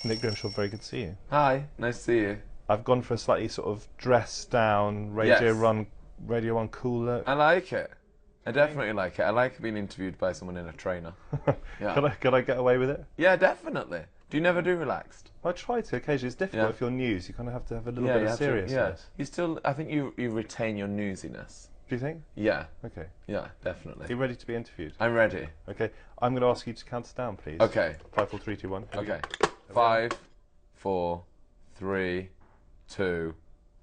Nick Grimshaw, very good to see you. Hi, nice to see you. I've gone for a slightly sort of dressed down, Yes, Radio 1 cool look. I like it. I definitely like it. I like being interviewed by someone in a trainer. Yeah. Could I get away with it? Yeah, definitely. Do you never do relaxed? I try to occasionally. It's difficult Yeah. if you're news. You kind of have to have a little Yeah, bit you of have to. Yeah. seriousness. You still, I think you retain your newsiness. Do you think? Yeah. Okay. Yeah, Are definitely. you ready to be interviewed? I'm ready. Okay. I'm going to ask you to count us down, please. Okay. 5, 4, 3, 2, 1. Okay. 5, 4, 3, 2,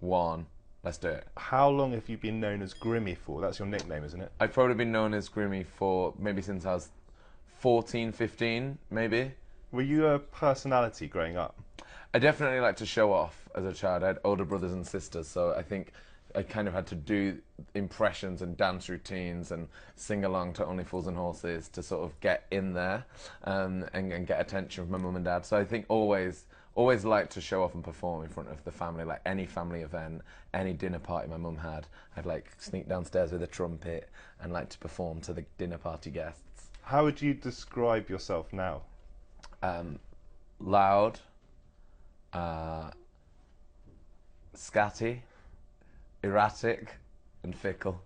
1. Let's do it. How long have you been known as Grimmy for? That's your nickname, isn't it? I've probably been known as Grimmy for maybe since I was 14, 15, maybe. Were you a personality growing up? I definitely like to show off as a child. I had older brothers and sisters, so I think I kind of had to do impressions and dance routines and sing along to Only Fools and Horses to sort of get in there and get attention from my mum and dad. So I think always liked to show off and perform in front of the family, like any family event, any dinner party my mum had. I'd like sneak downstairs with a trumpet and like to perform to the dinner party guests. How would you describe yourself now? Loud, scatty, erratic, and fickle.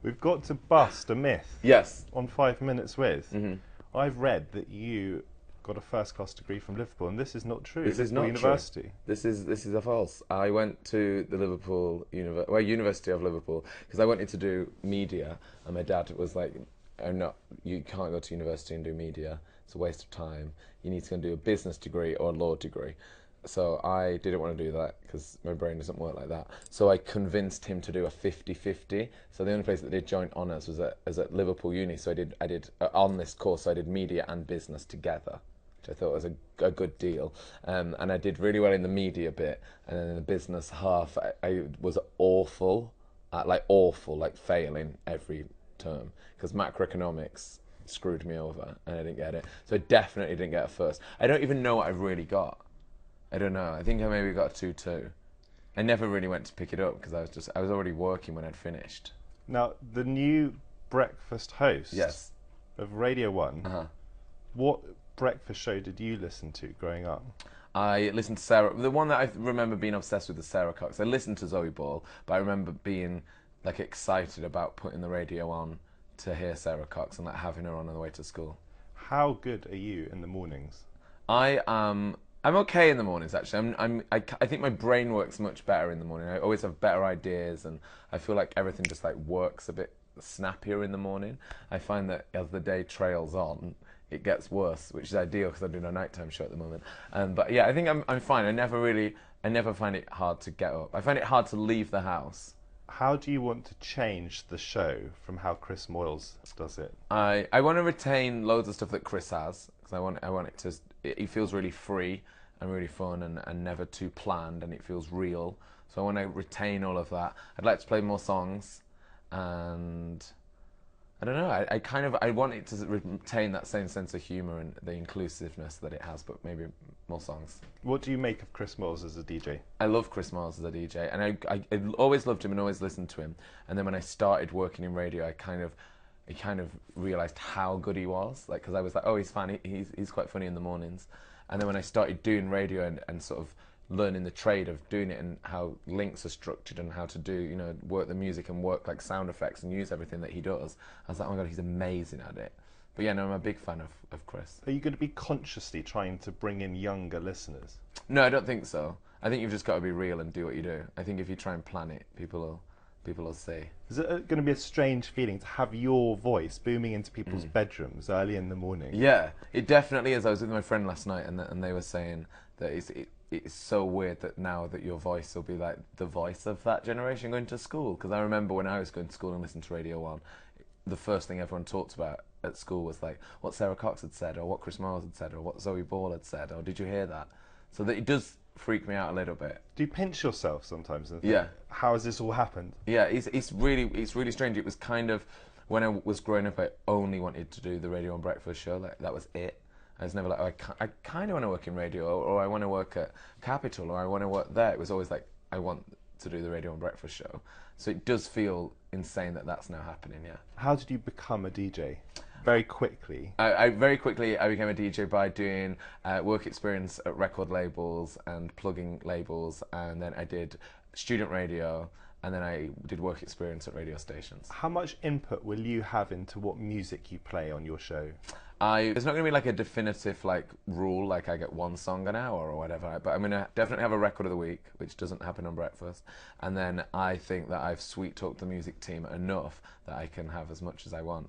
We've got to bust a myth Yes. on 5 Minutes With. Mm-hmm. I've read that you got a first-class degree from Liverpool, and this is not true. This is not University. true. This is a false. I went to the University of Liverpool because I wanted to do media, and my dad was like, "Oh no, you can't go to university and do media. It's a waste of time. You need to go and do a business degree or a law degree." So I didn't want to do that because my brain doesn't work like that. So I convinced him to do a 50-50. So the only place that did joint honours was at Liverpool Uni. So I did on this course. So I did media and business together, which I thought was a good deal. And I did really well in the media bit, and then in the business half, I was awful, like failing every term because macroeconomics screwed me over and I didn't get it. So I definitely didn't get a first. I don't even know what I really got. I don't know. I think I maybe got a 2-2. I never really went to pick it up because I was already working when I'd finished. Now, the new breakfast host Yes. of Radio 1, Uh-huh. what breakfast show did you listen to growing up? I listened to Sarah. The one that I remember being obsessed with is Sarah Cox. I listened to Zoe Ball, but I remember being like excited about putting the radio on to hear Sarah Cox and like having her on the way to school. How good are you in the mornings? I'm okay in the mornings actually. I think my brain works much better in the morning. I always have better ideas, and I feel like everything just like works a bit snappier in the morning. I find that as the day trails on, it gets worse, which is ideal because I'm doing a nighttime show at the moment. But yeah, I think I'm fine. I never find it hard to get up. I find it hard to leave the house. How do you want to change the show from how Chris Moyles does it? I want to retain loads of stuff that Chris has because I want it to. It feels really free and really fun and never too planned, and it feels real. So I want to retain all of that. I'd like to play more songs, and I don't know. I want it to retain that same sense of humour and the inclusiveness that it has, but maybe more songs. What do you make of Chris Moyles as a DJ? I love Chris Miles as a DJ, and I always loved him and always listened to him. And then when I started working in radio, I kind of realised how good he was. Like, because I was like, oh, he's funny. He's quite funny in the mornings. And then when I started doing radio and sort of learning the trade of doing it and how links are structured and how to do, work the music and work like sound effects and use everything that he does, I was like, oh my God, he's amazing at it. But yeah, no, I'm a big fan of Chris. Are you going to be consciously trying to bring in younger listeners? No, I don't think so. I think you've just got to be real and do what you do. I think if you try and plan it, people will see. Is it going to be a strange feeling to have your voice booming into people's bedrooms early in the morning? Yeah, it definitely is. I was with my friend last night, and they were saying that it's so weird that now that your voice will be like the voice of that generation going to school. Because I remember when I was going to school and listening to Radio 1, the first thing everyone talked about at school was like what Sarah Cox had said, or what Chris Miles had said, or what Zoe Ball had said, or did you hear that? So that it does freak me out a little bit. Do you pinch yourself sometimes and think, Yeah. how has this all happened? Yeah, it's really strange. It was kind of when I was growing up, I only wanted to do the Radio and Breakfast show. Like that was it. I was never like, oh, I kind of want to work in radio, or I want to work at Capital, or I want to work there. It was always like, I want to do the Radio and Breakfast show. So it does feel insane that that's now happening. Yeah. How did you become a DJ? very quickly? I very quickly I became a DJ by doing work experience at record labels and plugging labels, and then I did student radio, and then I did work experience at radio stations. How much input will you have into what music you play on your show? There's not going to be like a definitive like rule, like I get one song an hour or whatever, but I'm going to definitely have a record of the week, which doesn't happen on breakfast, and then I think that I've sweet talked the music team enough that I can have as much as I want.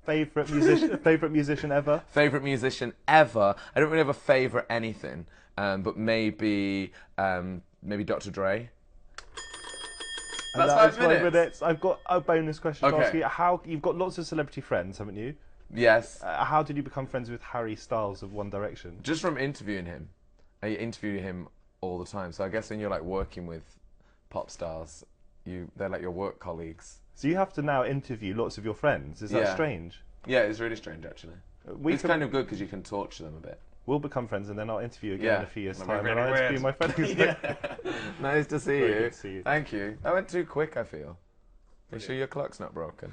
Favourite musician? Favourite musician ever? Favourite musician ever? I don't really have a favourite anything, but maybe Dr. Dre. That's 5 minutes. I've got a bonus question to Okay. ask you. How you've got lots of celebrity friends, haven't you? Yes. How did you become friends with Harry Styles of One Direction? Just from interviewing him. I interview him all the time. So I guess when you're like working with pop stars, they're like your work colleagues. So you have to now interview lots of your friends. Is that Yeah. strange? Yeah, it's really strange actually. It's kind of good because you can torture them a bit. We'll become friends, and then I'll interview you again Yeah. in a few years' That'd be time, really and I'll interview my weird. friends. Nice to see Very you. good to see you. Thank you. That went too quick, I feel. Are you sure your clock's not broken?